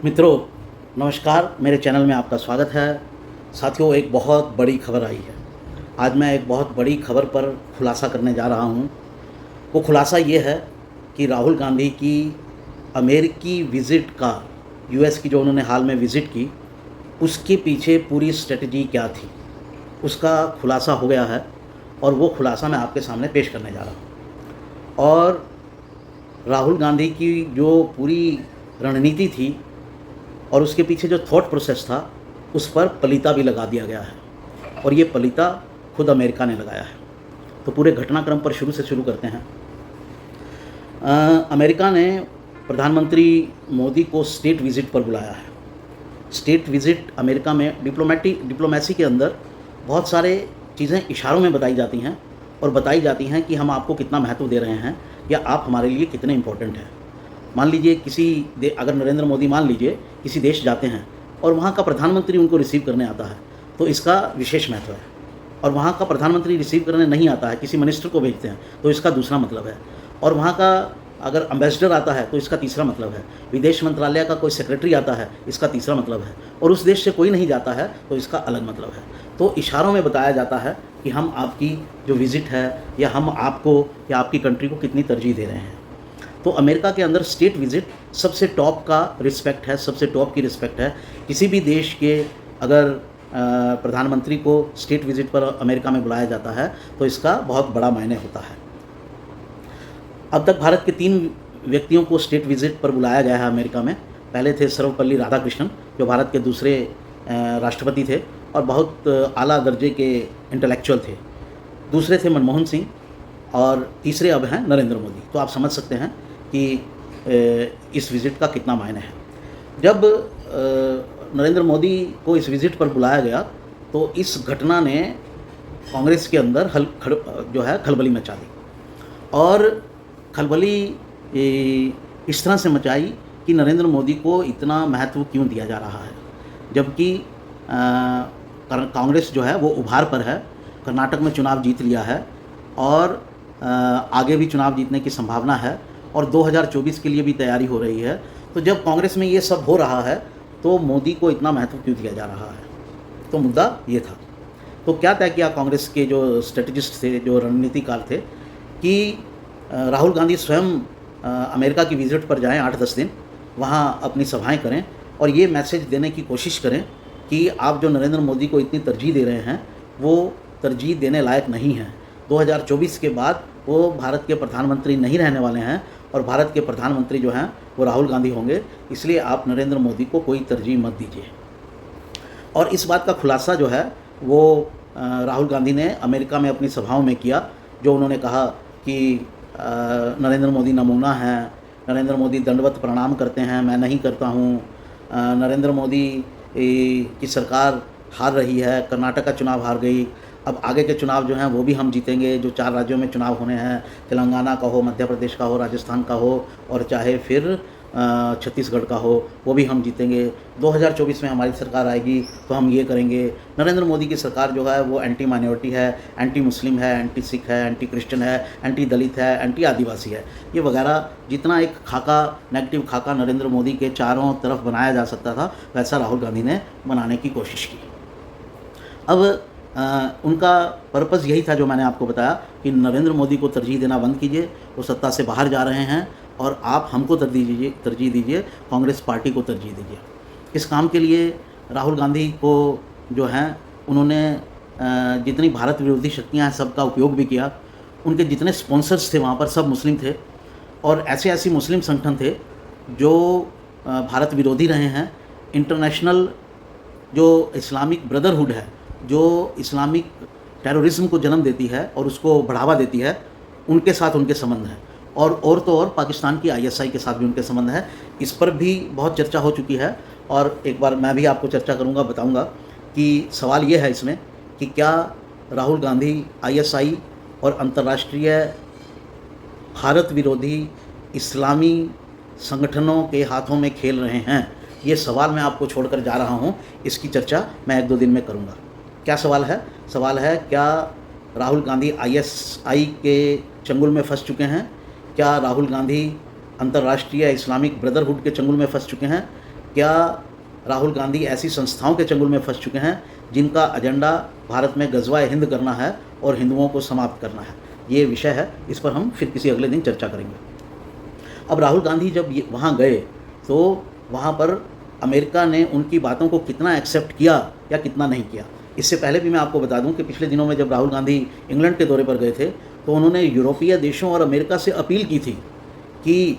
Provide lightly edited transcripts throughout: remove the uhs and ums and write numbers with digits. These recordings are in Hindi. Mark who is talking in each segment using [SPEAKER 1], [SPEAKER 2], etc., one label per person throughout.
[SPEAKER 1] मित्रों, नमस्कार। मेरे चैनल में आपका स्वागत है। साथियों, एक बहुत बड़ी खबर आई है। आज मैं एक बहुत बड़ी खबर पर खुलासा करने जा रहा हूँ। वो खुलासा ये है कि राहुल गांधी की अमेरिकी विज़िट का, यूएस की जो उन्होंने हाल में विज़िट की, उसके पीछे पूरी स्ट्रेटजी क्या थी, उसका खुलासा हो गया है और वो खुलासा मैं आपके सामने पेश करने जा रहा हूँ। और राहुल गांधी की जो पूरी रणनीति थी और उसके पीछे जो थॉट प्रोसेस था, उस पर पलीता भी लगा दिया गया है और ये पलीता खुद अमेरिका ने लगाया है। तो पूरे घटनाक्रम पर शुरू से शुरू करते हैं। अमेरिका ने प्रधानमंत्री मोदी को स्टेट विज़िट पर बुलाया है। स्टेट विज़िट अमेरिका में डिप्लोमेसी के अंदर बहुत सारे चीज़ें इशारों में बताई जाती हैं और बताई जाती हैं कि हम आपको कितना महत्व दे रहे हैं या आप हमारे लिए कितने इम्पोर्टेंट हैं। मान लीजिए अगर नरेंद्र मोदी मान लीजिए किसी देश जाते हैं और वहाँ का प्रधानमंत्री उनको रिसीव करने आता है, तो इसका विशेष महत्व है। और वहाँ का प्रधानमंत्री रिसीव करने नहीं आता है, किसी मिनिस्टर को भेजते हैं, तो इसका दूसरा मतलब है। और वहाँ का अगर एम्बेसडर आता है तो इसका तीसरा मतलब है। विदेश मंत्रालय का कोई सेक्रेटरी आता है, इसका तीसरा मतलब है। और उस देश से कोई नहीं जाता है तो इसका अलग मतलब है। तो इशारों में बताया जाता है कि हम आपकी जो विज़िट है या हम आपको या आपकी कंट्री को कितनी तरजीह दे रहे हैं। तो अमेरिका के अंदर स्टेट विज़िट सबसे टॉप का रिस्पेक्ट है, सबसे टॉप की रिस्पेक्ट है। किसी भी देश के अगर प्रधानमंत्री को स्टेट विज़िट पर अमेरिका में बुलाया जाता है तो इसका बहुत बड़ा मायने होता है। अब तक भारत के 3 व्यक्तियों को स्टेट विज़िट पर बुलाया गया है अमेरिका में। पहले थे सर्वपल्ली राधाकृष्णन, जो भारत के दूसरे राष्ट्रपति थे और बहुत आला दर्जे के इंटेलेक्चुअल थे। दूसरे थे मनमोहन सिंह और तीसरे अब हैं नरेंद्र मोदी। तो आप समझ सकते हैं कि इस विज़िट का कितना मायने है। जब नरेंद्र मोदी को इस विज़िट पर बुलाया गया तो इस घटना ने कांग्रेस के अंदर खलबली मचा दी। और खलबली इस तरह से मचाई कि नरेंद्र मोदी को इतना महत्व क्यों दिया जा रहा है, जबकि कांग्रेस जो है वो उभार पर है, कर्नाटक में चुनाव जीत लिया है और आगे भी चुनाव जीतने की संभावना है और 2024 के लिए भी तैयारी हो रही है। तो जब कांग्रेस में ये सब हो रहा है तो मोदी को इतना महत्व क्यों दिया जा रहा है, तो मुद्दा ये था। तो क्या तय किया कांग्रेस के जो स्ट्रेटजिस्ट थे, जो रणनीतिकार थे, कि राहुल गांधी स्वयं अमेरिका की विज़िट पर जाएं 8-10 दिन, वहाँ अपनी सभाएं करें और ये मैसेज देने की कोशिश करें कि आप जो नरेंद्र मोदी को इतनी तरजीह दे रहे हैं वो तरजीह देने लायक नहीं हैं। 2024 के बाद वो भारत के प्रधानमंत्री नहीं रहने वाले हैं और भारत के प्रधानमंत्री जो हैं वो राहुल गांधी होंगे, इसलिए आप नरेंद्र मोदी को कोई तरजीह मत दीजिए। और इस बात का खुलासा जो है वो राहुल गांधी ने अमेरिका में अपनी सभाओं में किया, जो उन्होंने कहा कि नरेंद्र मोदी नमूना है, नरेंद्र मोदी दंडवत प्रणाम करते हैं, मैं नहीं करता हूँ, नरेंद्र मोदी की सरकार हार रही है, कर्नाटक का चुनाव हार गई, अब आगे के चुनाव जो हैं वो भी हम जीतेंगे। जो 4 राज्यों में चुनाव होने हैं, तेलंगाना का हो, मध्य प्रदेश का हो, राजस्थान का हो और चाहे फिर छत्तीसगढ़ का हो, वो भी हम जीतेंगे। 2024 में हमारी सरकार आएगी तो हम ये करेंगे। नरेंद्र मोदी की सरकार जो है वो एंटी माइनॉरिटी है, एंटी मुस्लिम है, एंटी सिख है, एंटी क्रिश्चियन है, एंटी दलित है, एंटी आदिवासी है। ये वगैरह जितना एक खाका, नेगेटिव खाका नरेंद्र मोदी के चारों तरफ बनाया जा सकता था, वैसा राहुल गांधी ने बनाने की कोशिश की। अब उनका पर्पज़ यही था जो मैंने आपको बताया कि नरेंद्र मोदी को तरजीह देना बंद कीजिए, वो सत्ता से बाहर जा रहे हैं और आप हमको तरजीह दीजिए, कांग्रेस पार्टी को तरजीह दीजिए। इस काम के लिए राहुल गांधी को जो हैं उन्होंने जितनी भारत विरोधी शक्तियां हैं सबका उपयोग भी किया। उनके जितने स्पॉन्सर्स थे वहाँ पर सब मुस्लिम थे और ऐसे मुस्लिम संगठन थे जो भारत विरोधी रहे हैं। इंटरनेशनल जो इस्लामिक ब्रदरहुड है, जो इस्लामिक टेररिज्म को जन्म देती है और उसको बढ़ावा देती है, उनके साथ उनके संबंध हैं। और तो और पाकिस्तान की ISI के साथ भी उनके संबंध है। इस पर भी बहुत चर्चा हो चुकी है और एक बार मैं भी आपको चर्चा करूंगा, बताऊंगा कि सवाल ये है इसमें कि क्या राहुल गांधी ISI और अंतर्राष्ट्रीय भारत विरोधी इस्लामी संगठनों के हाथों में खेल रहे हैं। ये सवाल मैं आपको छोड़कर जा रहा हूँ, इसकी चर्चा मैं 1-2 दिन में करूँगा। क्या सवाल है? सवाल है, क्या राहुल गांधी ISI के चंगुल में फंस चुके हैं? क्या राहुल गांधी अंतर्राष्ट्रीय इस्लामिक ब्रदरहुड के चंगुल में फंस चुके हैं? क्या राहुल गांधी ऐसी संस्थाओं के चंगुल में फंस चुके हैं जिनका एजेंडा भारत में गज़वाए हिंद करना है और हिंदुओं को समाप्त करना है? ये विषय है, इस पर हम फिर किसी अगले दिन चर्चा करेंगे। अब राहुल गांधी जब वहाँ गए तो वहाँ पर अमेरिका ने उनकी बातों को कितना एक्सेप्ट किया या कितना नहीं किया। इससे पहले भी मैं आपको बता दूं कि पिछले दिनों में जब राहुल गांधी इंग्लैंड के दौरे पर गए थे तो उन्होंने यूरोपीय देशों और अमेरिका से अपील की थी कि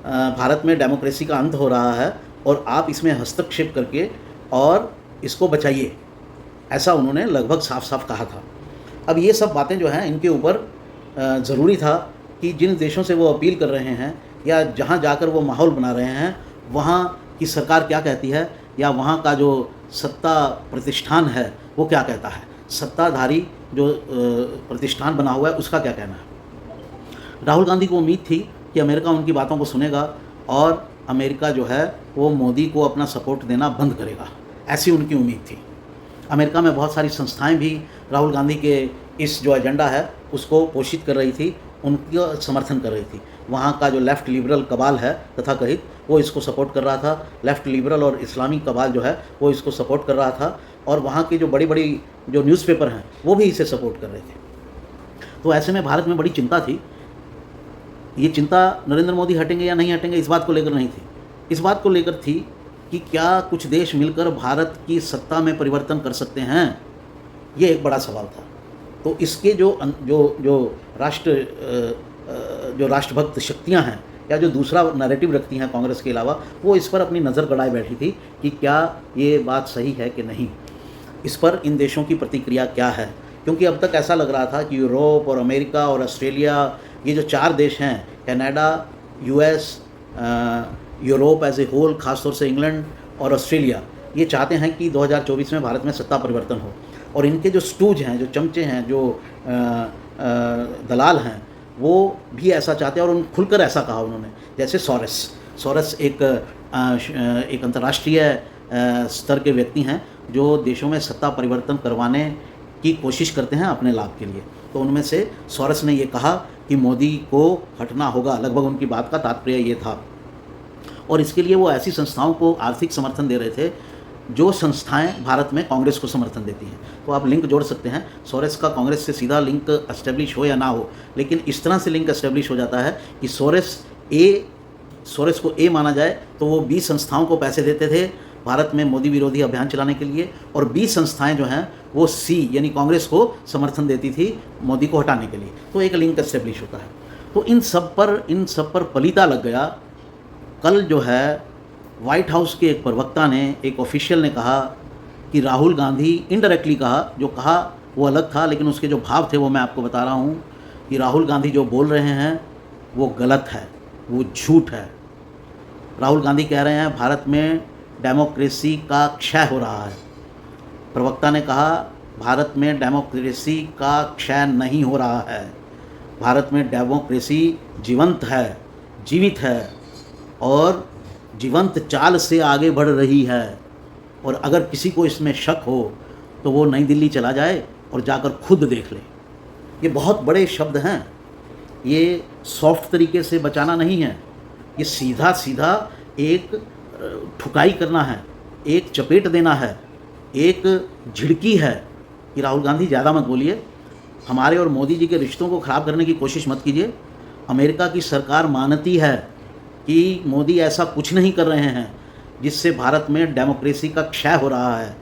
[SPEAKER 1] भारत में डेमोक्रेसी का अंत हो रहा है और आप इसमें हस्तक्षेप करके और इसको बचाइए, ऐसा उन्होंने लगभग साफ साफ कहा था। अब ये सब बातें जो हैं इनके ऊपर ज़रूरी था कि जिन देशों से वो अपील कर रहे हैं या जहाँ जाकर वो माहौल बना रहे हैं वहाँ की सरकार क्या कहती है या वहाँ का जो सत्ता प्रतिष्ठान है वो क्या कहता है, सत्ताधारी जो प्रतिष्ठान बना हुआ है उसका क्या कहना है। राहुल गांधी को उम्मीद थी कि अमेरिका उनकी बातों को सुनेगा और अमेरिका जो है वो मोदी को अपना सपोर्ट देना बंद करेगा, ऐसी उनकी उम्मीद थी। अमेरिका में बहुत सारी संस्थाएं भी राहुल गांधी के इस जो एजेंडा है उसको पोषित कर रही थी, उनका समर्थन कर रही थी। वहाँ का जो लेफ़्ट लिबरल कबाल है तथाकथित वो इसको सपोर्ट कर रहा था, लेफ़्ट लिबरल और इस्लामी कबाल जो है वो इसको सपोर्ट कर रहा था और वहाँ की जो बड़ी बड़ी जो न्यूज़पेपर हैं वो भी इसे सपोर्ट कर रहे थे। तो ऐसे में भारत में बड़ी चिंता थी। ये चिंता नरेंद्र मोदी हटेंगे या नहीं हटेंगे इस बात को लेकर नहीं थी, इस बात को लेकर थी कि क्या कुछ देश मिलकर भारत की सत्ता में परिवर्तन कर सकते हैं, ये एक बड़ा सवाल था। तो इसके जो राष्ट्रभक्त शक्तियां हैं या जो दूसरा नैरेटिव रखती हैं कांग्रेस के अलावा, वो इस पर अपनी नज़र गड़ाए बैठी थी कि क्या ये बात सही है कि नहीं, इस पर इन देशों की प्रतिक्रिया क्या है। क्योंकि अब तक ऐसा लग रहा था कि यूरोप और अमेरिका और ऑस्ट्रेलिया, ये जो 4 देश हैं, Canada, US, Europe as a whole, ख़ासतौर से इंग्लैंड और ऑस्ट्रेलिया, ये चाहते हैं कि 2024 में भारत में सत्ता परिवर्तन हो। और इनके जो स्टूज हैं, जो चमचे हैं, जो दलाल हैं, वो भी ऐसा चाहते हैं और खुलकर ऐसा कहा उन्होंने। जैसे सोरेस एक अंतर्राष्ट्रीय स्तर के व्यक्ति हैं जो देशों में सत्ता परिवर्तन करवाने की कोशिश करते हैं अपने लाभ के लिए। तो उनमें से सोरेस ने ये कहा कि मोदी को हटना होगा, लगभग उनकी बात का तात्पर्य ये था। और इसके लिए वो ऐसी संस्थाओं को आर्थिक समर्थन दे रहे थे जो संस्थाएं भारत में कांग्रेस को समर्थन देती हैं। तो आप लिंक जोड़ सकते हैं, सोरेस का कांग्रेस से सीधा लिंक एस्टेब्लिश हो या ना हो, लेकिन इस तरह से लिंक एस्टेब्लिश हो जाता है कि सोरेस को ए माना जाए तो वो 20 संस्थाओं को पैसे देते थे भारत में मोदी विरोधी अभियान चलाने के लिए, और 20 संस्थाएं जो हैं वो सी यानी कांग्रेस को समर्थन देती थी मोदी को हटाने के लिए। तो एक लिंक एस्टेब्लिश होता है। तो इन सब पर पलीता लग गया। कल जो है व्हाइट हाउस के एक प्रवक्ता ने, एक ऑफिशियल ने कहा कि राहुल गांधी, इनडायरेक्टली कहा, जो कहा वो अलग था लेकिन उसके जो भाव थे वो मैं आपको बता रहा हूँ, कि राहुल गांधी जो बोल रहे हैं वो गलत है, वो झूठ है। राहुल गांधी कह रहे हैं भारत में डेमोक्रेसी का क्षय हो रहा है। प्रवक्ता ने कहा भारत में डेमोक्रेसी का क्षय नहीं हो रहा है, भारत में डेमोक्रेसी जीवंत है, जीवित है और जीवंत चाल से आगे बढ़ रही है। और अगर किसी को इसमें शक हो तो वो नई दिल्ली चला जाए और जाकर खुद देख ले। ये बहुत बड़े शब्द हैं, ये सॉफ्ट तरीके से बचाना नहीं है, ये सीधा सीधा एक ठुकाई करना है, एक चपेट देना है, एक झिड़की है कि राहुल गांधी ज़्यादा मत बोलिए, हमारे और मोदी जी के रिश्तों को ख़राब करने की कोशिश मत कीजिए। अमेरिका की सरकार मानती है कि मोदी ऐसा कुछ नहीं कर रहे हैं जिससे भारत में डेमोक्रेसी का क्षय हो रहा है।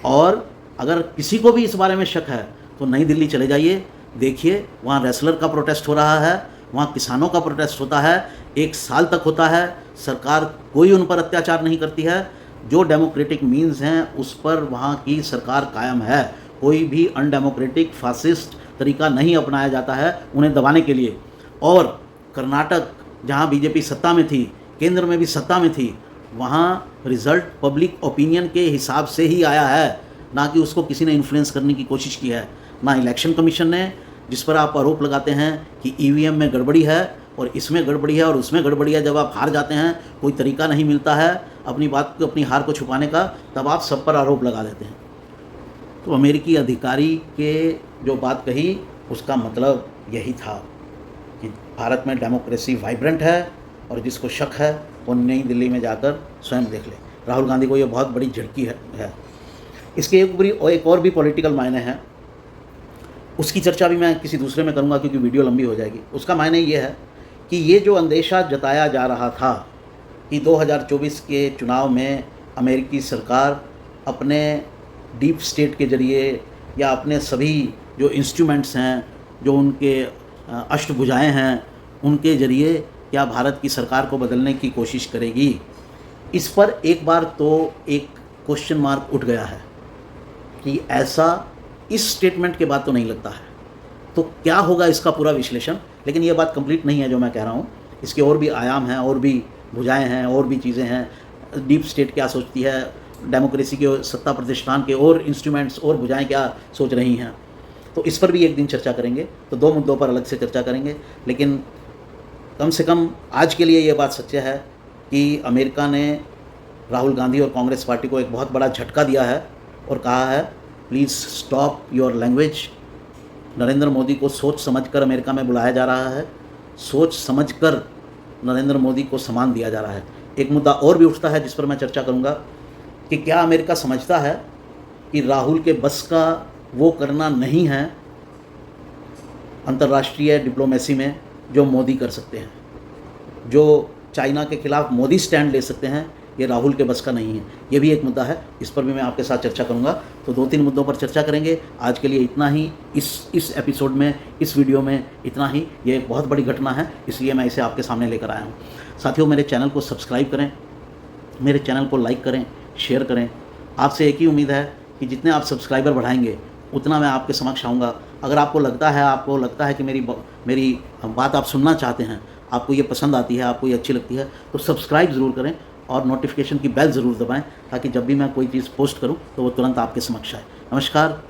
[SPEAKER 1] और अगर किसी को भी इस बारे में शक है तो नई दिल्ली चले जाइए, देखिए वहाँ रेसलर का प्रोटेस्ट हो रहा है, वहाँ किसानों का प्रोटेस्ट होता है, 1 साल तक होता है, सरकार कोई उन पर अत्याचार नहीं करती है। जो डेमोक्रेटिक मीन्स हैं उस पर वहाँ की सरकार कायम है, कोई भी अनडेमोक्रेटिक फासिस्ट तरीका नहीं अपनाया जाता है उन्हें दबाने के लिए। और कर्नाटक जहाँ बीजेपी सत्ता में थी, केंद्र में भी सत्ता में थी, वहाँ रिज़ल्ट पब्लिक ओपिनियन के हिसाब से ही आया है, ना कि उसको किसी ने इन्फ्लुएंस करने की कोशिश की है। ना इलेक्शन कमीशन ने, जिस पर आप आरोप लगाते हैं कि ईवीएम में गड़बड़ी है और इसमें गड़बड़ी है और उसमें गड़बड़ी है, जब आप हार जाते हैं कोई तरीका नहीं मिलता है अपनी बात को, अपनी हार को छुपाने का, तब आप सब पर आरोप लगा देते हैं। तो अमेरिकी अधिकारी के जो बात कही उसका मतलब यही था कि भारत में डेमोक्रेसी वाइब्रेंट है और जिसको शक है वो नई दिल्ली में जाकर स्वयं देख ले। राहुल गांधी को ये बहुत बड़ी झटकी है। इसके एक और भी पॉलिटिकल मायने हैं, उसकी चर्चा भी मैं किसी दूसरे में करूँगा क्योंकि वीडियो लंबी हो जाएगी। उसका मायने ये है कि ये जो अंदेशा जताया जा रहा था कि 2024 के चुनाव में अमेरिकी सरकार अपने डीप स्टेट के ज़रिए या अपने सभी जो इंस्ट्रूमेंट्स हैं, जो उनके अष्टभुजाएँ हैं, उनके ज़रिए क्या भारत की सरकार को बदलने की कोशिश करेगी, इस पर एक बार तो एक क्वेश्चन मार्क उठ गया है कि ऐसा इस स्टेटमेंट के बाद तो नहीं लगता है। तो क्या होगा इसका पूरा विश्लेषण, लेकिन ये बात कंप्लीट नहीं है जो मैं कह रहा हूँ। इसके और भी आयाम हैं, और भी भुजाएं हैं, और भी चीज़ें हैं। डीप स्टेट क्या सोचती है, डेमोक्रेसी के सत्ता प्रतिष्ठान के और इंस्ट्रूमेंट्स और भुजाएं क्या सोच रही हैं, तो इस पर भी एक दिन चर्चा करेंगे। तो दो मुद्दों पर अलग से चर्चा करेंगे, लेकिन कम से कम आज के लिए ये बात सत्य है कि अमेरिका ने राहुल गांधी और कांग्रेस पार्टी को एक बहुत बड़ा झटका दिया है और कहा है please stop your language. Narendra Modi को सोच समझकर अमेरिका में बुलाया जा रहा है, सोच समझकर नरेंद्र मोदी को सम्मान दिया जा रहा है। एक मुद्दा और भी उठता है जिस पर मैं चर्चा करूंगा कि क्या अमेरिका समझता है कि राहुल के बस का वो करना नहीं है अंतर्राष्ट्रीय डिप्लोमेसी में जो मोदी कर सकते हैं, जो चाइना के खिलाफ मोदी स्टैंड ले सकते हैं, ये राहुल के बस का नहीं है। ये भी एक मुद्दा है, इस पर भी मैं आपके साथ चर्चा करूंगा। तो 2-3 मुद्दों पर चर्चा करेंगे। आज के लिए इतना ही, इस एपिसोड में, इस वीडियो में इतना ही। ये एक बहुत बड़ी घटना है, इसलिए मैं इसे आपके सामने लेकर आया हूँ। साथियों, मेरे चैनल को सब्सक्राइब करें, मेरे चैनल को लाइक करें, शेयर करें। आपसे एक ही उम्मीद है कि जितने आप सब्सक्राइबर बढ़ाएंगे उतना मैं आपके समक्ष आऊँगा। अगर आपको लगता है कि मेरी बात आप सुनना चाहते हैं, आपको ये पसंद आती है, आपको ये अच्छी लगती है, तो सब्सक्राइब ज़रूर करें और नोटिफिकेशन की बेल ज़रूर दबाएं ताकि जब भी मैं कोई चीज़ पोस्ट करूं तो वो तुरंत आपके समक्ष आए। नमस्कार।